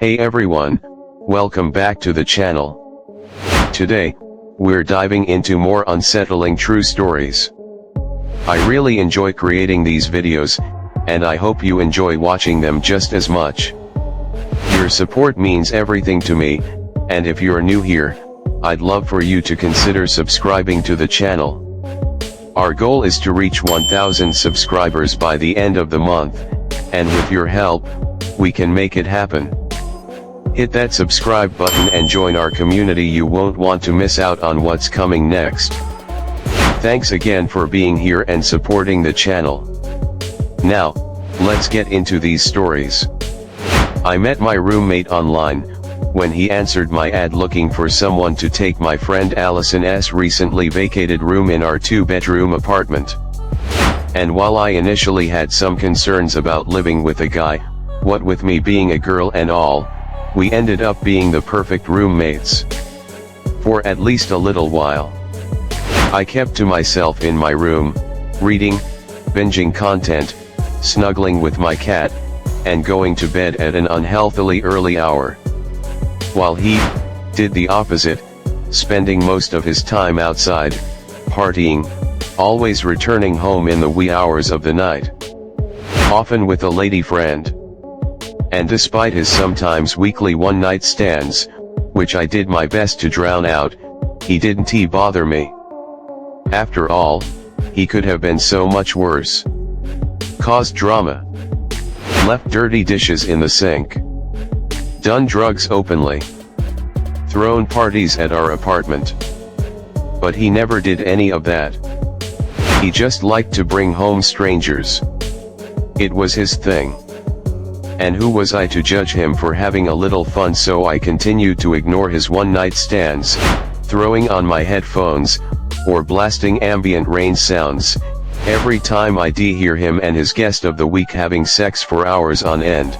Hey everyone, welcome back to the channel. Today, we're diving into more unsettling true stories. I really enjoy creating these videos, and I hope you enjoy watching them just as much. Your support means everything to me, and if you're new here, I'd love for you to consider subscribing to the channel. Our goal is to reach 1,000 subscribers by the end of the month, and with your help, we can make it happen. Hit that subscribe button and join our community. You won't want to miss out on what's coming next. Thanks again for being here and supporting the channel. Now, let's get into these stories. I met my roommate online, when he answered my ad looking for someone to take my friend Allison's recently vacated room in our 2-bedroom apartment. And while I initially had some concerns about living with a guy, what with me being a girl and all, we ended up being the perfect roommates. For at least a little while. I kept to myself in my room, reading, binging content, snuggling with my cat, and going to bed at an unhealthily early hour. While he did the opposite, spending most of his time outside, partying, always returning home in the wee hours of the night. Often with a lady friend. And despite his sometimes weekly one-night stands, which I did my best to drown out, he didn't bother me. After all, he could have been so much worse. Caused drama. Left dirty dishes in the sink. Done drugs openly. Thrown parties at our apartment. But he never did any of that. He just liked to bring home strangers. It was his thing. And who was I to judge him for having a little fun? So I continued to ignore his one-night stands, throwing on my headphones, or blasting ambient rain sounds, every time I hear him and his guest of the week having sex for hours on end.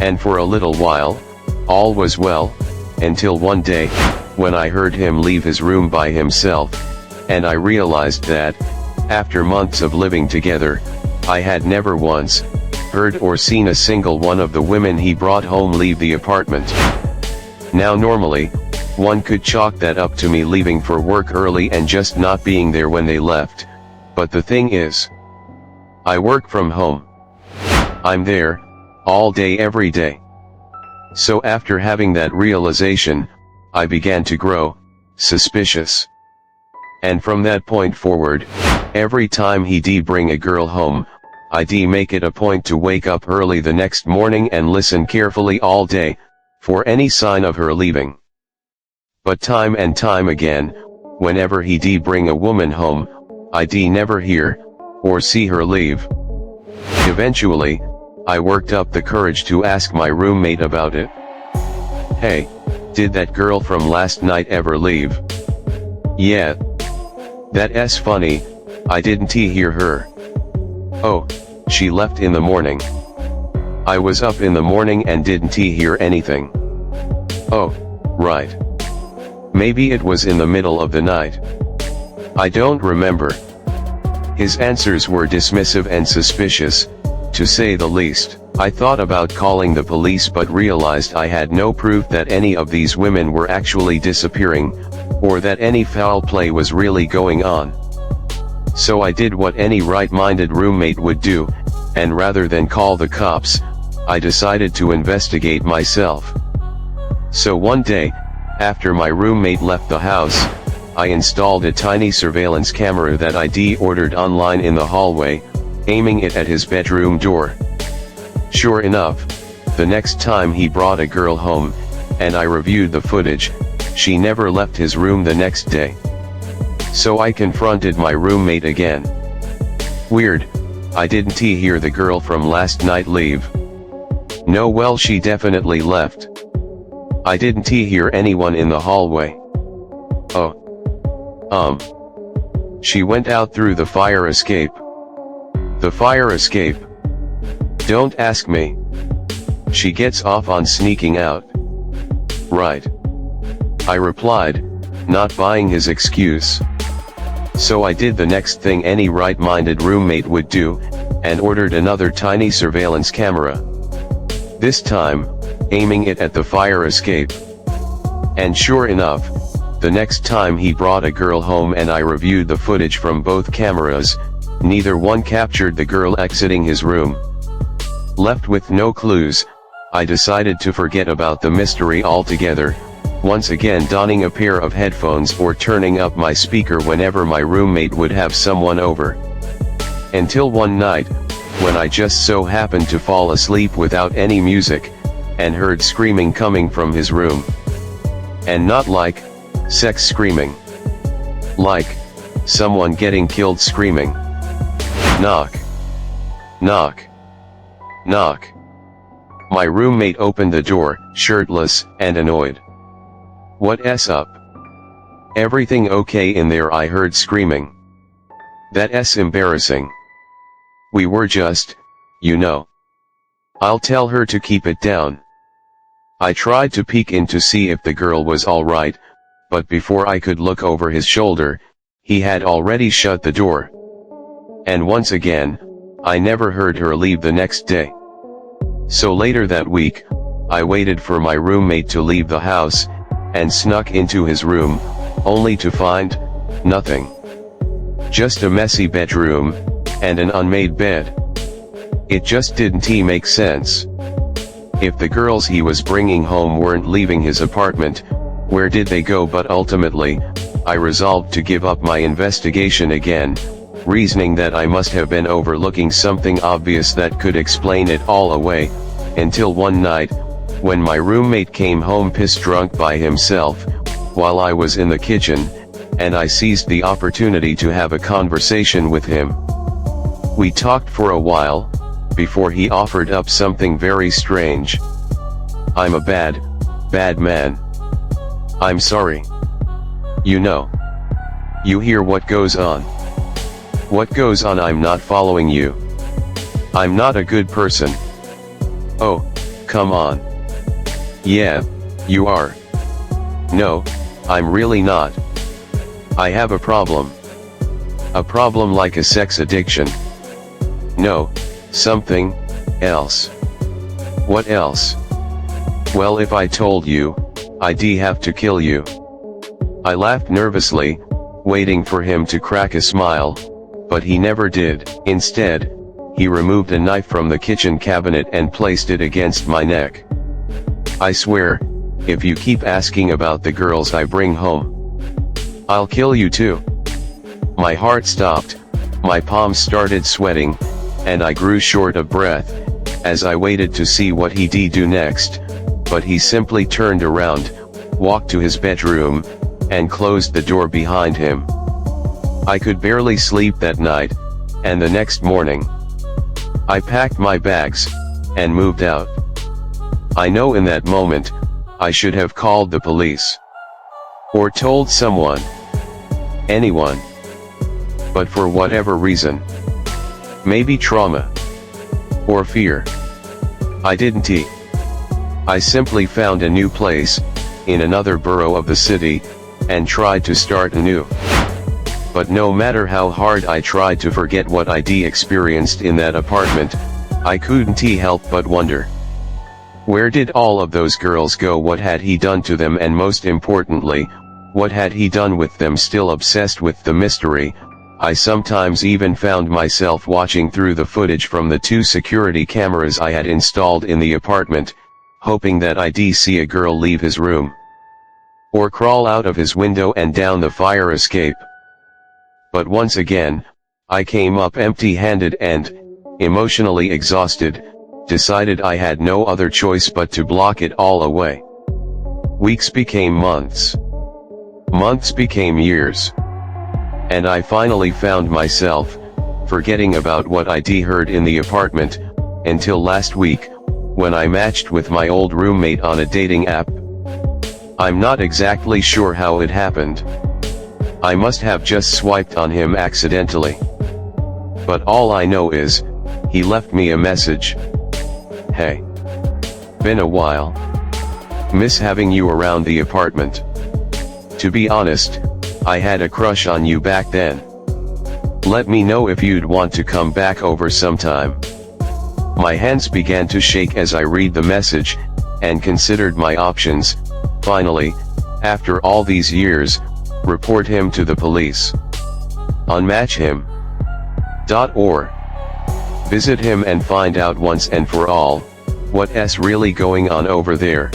And for a little while, all was well, until one day, when I heard him leave his room by himself, and I realized that, after months of living together, I had never once heard or seen a single one of the women he brought home leave the apartment. Now normally, one could chalk that up to me leaving for work early and just not being there when they left, but the thing is, I work from home. I'm there, all day every day. So after having that realization, I began to grow suspicious. And from that point forward, every time he bring a girl home, I make it a point to wake up early the next morning and listen carefully all day, for any sign of her leaving. But time and time again, whenever he bring a woman home, I never hear, or see her leave. Eventually, I worked up the courage to ask my roommate about it. Hey, did that girl from last night ever leave? Yeah. That's funny, I didn't hear her. Oh, she left in the morning. I was up in the morning and didn't hear anything. Oh, right. Maybe it was in the middle of the night. I don't remember. His answers were dismissive and suspicious, to say the least. I thought about calling the police but realized I had no proof that any of these women were actually disappearing, or that any foul play was really going on. So I did what any right-minded roommate would do, and rather than call the cops, I decided to investigate myself. So one day, after my roommate left the house, I installed a tiny surveillance camera that I ordered online in the hallway, aiming it at his bedroom door. Sure enough, the next time he brought a girl home, and I reviewed the footage, she never left his room the next day. So I confronted my roommate again. Weird, I didn't hear the girl from last night leave. No, well, she definitely left. I didn't hear anyone in the hallway. Oh. She went out through the fire escape. The fire escape? Don't ask me. She gets off on sneaking out. Right. I replied, not buying his excuse. So I did the next thing any right-minded roommate would do, and ordered another tiny surveillance camera. This time, aiming it at the fire escape. And sure enough, the next time he brought a girl home and I reviewed the footage from both cameras, neither one captured the girl exiting his room. Left with no clues, I decided to forget about the mystery altogether, once again donning a pair of headphones or turning up my speaker whenever my roommate would have someone over. Until one night, when I just so happened to fall asleep without any music, and heard screaming coming from his room. And not like sex screaming. Like someone getting killed screaming. Knock. Knock. Knock. My roommate opened the door, shirtless and annoyed. "What's up? Everything okay in there?" I heard screaming. "That's embarrassing. We were just, you know." "I'll tell her to keep it down." I tried to peek in to see if the girl was alright, but before I could look over his shoulder, he had already shut the door. And once again, I never heard her leave the next day. So later that week, I waited for my roommate to leave the house, and snuck into his room, only to find nothing. Just a messy bedroom, and an unmade bed. It just didn't make sense. If the girls he was bringing home weren't leaving his apartment, where did they go? But ultimately, I resolved to give up my investigation again, reasoning that I must have been overlooking something obvious that could explain it all away, until one night, when my roommate came home piss-drunk by himself, while I was in the kitchen, and I seized the opportunity to have a conversation with him. We talked for a while, before he offered up something very strange. "I'm a bad man. I'm sorry. You know. You hear what goes on." "What goes on?" "I'm not following you. I'm not a good person." "Oh, come on." "Yeah, you are." "No, I'm really not. I have a problem." "A problem like a sex addiction?" "No, something else." "What else?" "Well, if I told you, I'd have to kill you." I laughed nervously, waiting for him to crack a smile, but he never did. Instead, he removed a knife from the kitchen cabinet and placed it against my neck. "I swear, if you keep asking about the girls I bring home, I'll kill you too." My heart stopped, my palms started sweating, and I grew short of breath, as I waited to see what he'd do next, but he simply turned around, walked to his bedroom, and closed the door behind him. I could barely sleep that night, and the next morning, I packed my bags, and moved out. I know in that moment, I should have called the police. Or told someone. Anyone. But for whatever reason. Maybe trauma. Or fear. I didn't. I simply found a new place, in another borough of the city, and tried to start anew. But no matter how hard I tried to forget what I'd experienced in that apartment, I couldn't help but wonder. Where did all of those girls go? What had he done to them? And most importantly, what had he done with them? Still obsessed with the mystery, I sometimes even found myself watching through the footage from the 2 security cameras I had installed in the apartment, hoping that I'd see a girl leave his room. Or crawl out of his window and down the fire escape. But once again, I came up empty-handed and, emotionally exhausted, decided I had no other choice but to block it all away. Weeks became months. Months became years. And I finally found myself, forgetting about what I'd heard in the apartment, until last week, when I matched with my old roommate on a dating app. I'm not exactly sure how it happened. I must have just swiped on him accidentally. But all I know is, he left me a message. "Hey. Been a while. Miss having you around the apartment. To be honest, I had a crush on you back then. Let me know if you'd want to come back over sometime." My hands began to shake as I read the message, and considered my options. Finally, after all these years, report him to the police. Unmatchhim.org. Visit him and find out once and for all, what's really going on over there.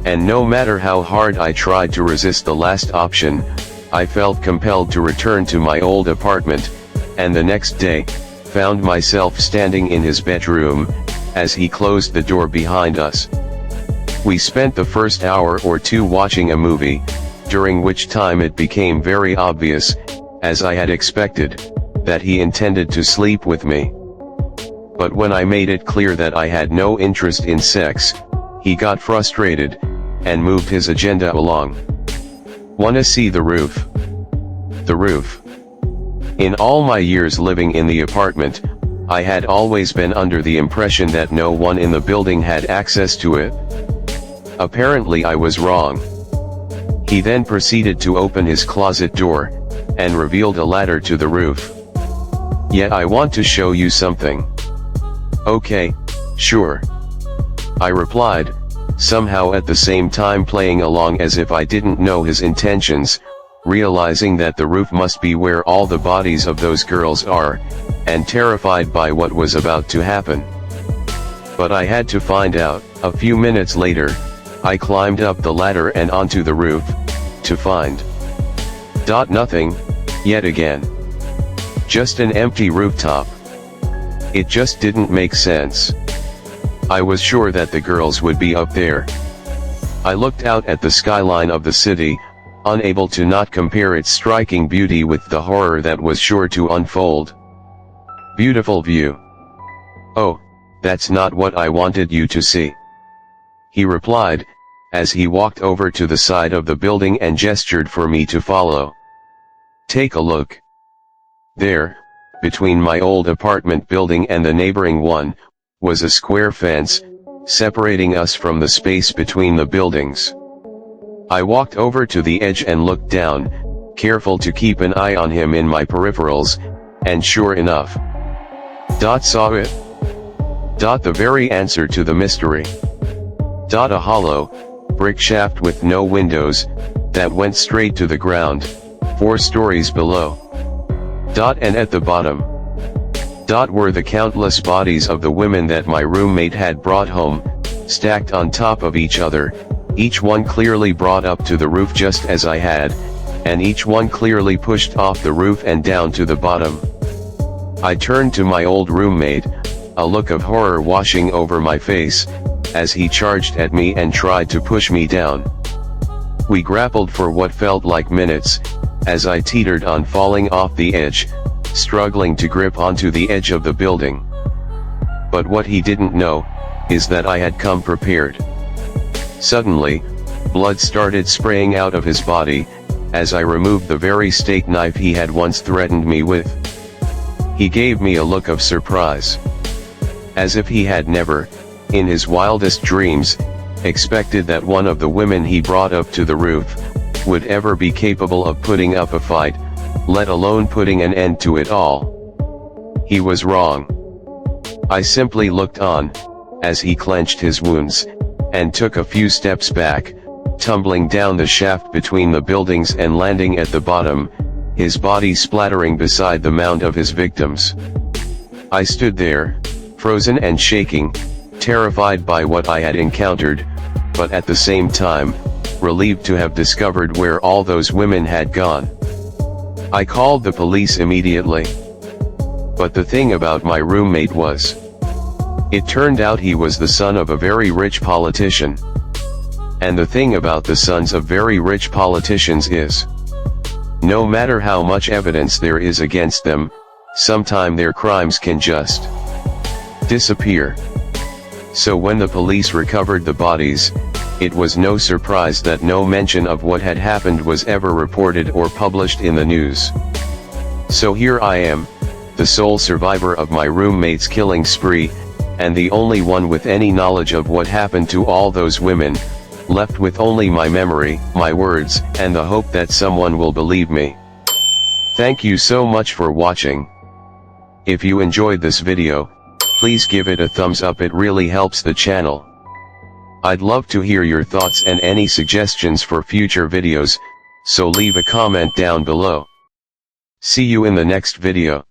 And no matter how hard I tried to resist the last option, I felt compelled to return to my old apartment, and the next day, found myself standing in his bedroom, as he closed the door behind us. We spent the first hour or two watching a movie, during which time it became very obvious, as I had expected, that he intended to sleep with me. But when I made it clear that I had no interest in sex, he got frustrated, and moved his agenda along. Wanna see the roof? The roof. In all my years living in the apartment, I had always been under the impression that no one in the building had access to it. Apparently I was wrong. He then proceeded to open his closet door, and revealed a ladder to the roof. "Yet I want to show you something." "Okay, sure," I replied, somehow at the same time playing along as if I didn't know his intentions, realizing that the roof must be where all the bodies of those girls are, and terrified by what was about to happen. But I had to find out. A few minutes later, I climbed up the ladder and onto the roof, to find nothing, yet again. Just an empty rooftop. It just didn't make sense. I was sure that the girls would be up there. I looked out at the skyline of the city, unable to not compare its striking beauty with the horror that was sure to unfold. "Beautiful view. Oh, that's not what I wanted you to see," he replied, as he walked over to the side of the building and gestured for me to follow. "Take a look. There, between my old apartment building and the neighboring one, was a square fence, separating us from the space between the buildings." I walked over to the edge and looked down, careful to keep an eye on him in my peripherals, and sure enough. Saw it. The very answer to the mystery. A hollow, brick shaft with no windows, that went straight to the ground, 4 stories below. And at the bottom. Were the countless bodies of the women that my roommate had brought home, stacked on top of each other, each one clearly brought up to the roof just as I had, and each one clearly pushed off the roof and down to the bottom. I turned to my old roommate, a look of horror washing over my face, as he charged at me and tried to push me down. We grappled for what felt like minutes, as I teetered on falling off the edge, struggling to grip onto the edge of the building. But what he didn't know, is that I had come prepared. Suddenly, blood started spraying out of his body, as I removed the very steak knife he had once threatened me with. He gave me a look of surprise. As if he had never, in his wildest dreams, expected that one of the women he brought up to the roof, would ever be capable of putting up a fight, let alone putting an end to it all. He was wrong. I simply looked on, as he clenched his wounds, and took a few steps back, tumbling down the shaft between the buildings and landing at the bottom, his body splattering beside the mound of his victims. I stood there, frozen and shaking, terrified by what I had encountered, but at the same time, relieved to have discovered where all those women had gone. I called the police immediately. But the thing about my roommate was, it turned out he was the son of a very rich politician. And the thing about the sons of very rich politicians is, no matter how much evidence there is against them, sometime their crimes can just disappear. So when the police recovered the bodies, it was no surprise that no mention of what had happened was ever reported or published in the news. So here I am, the sole survivor of my roommate's killing spree, and the only one with any knowledge of what happened to all those women, left with only my memory, my words, and the hope that someone will believe me. Thank you so much for watching. If you enjoyed this video, please give it a thumbs up, it really helps the channel. I'd love to hear your thoughts and any suggestions for future videos, so leave a comment down below. See you in the next video.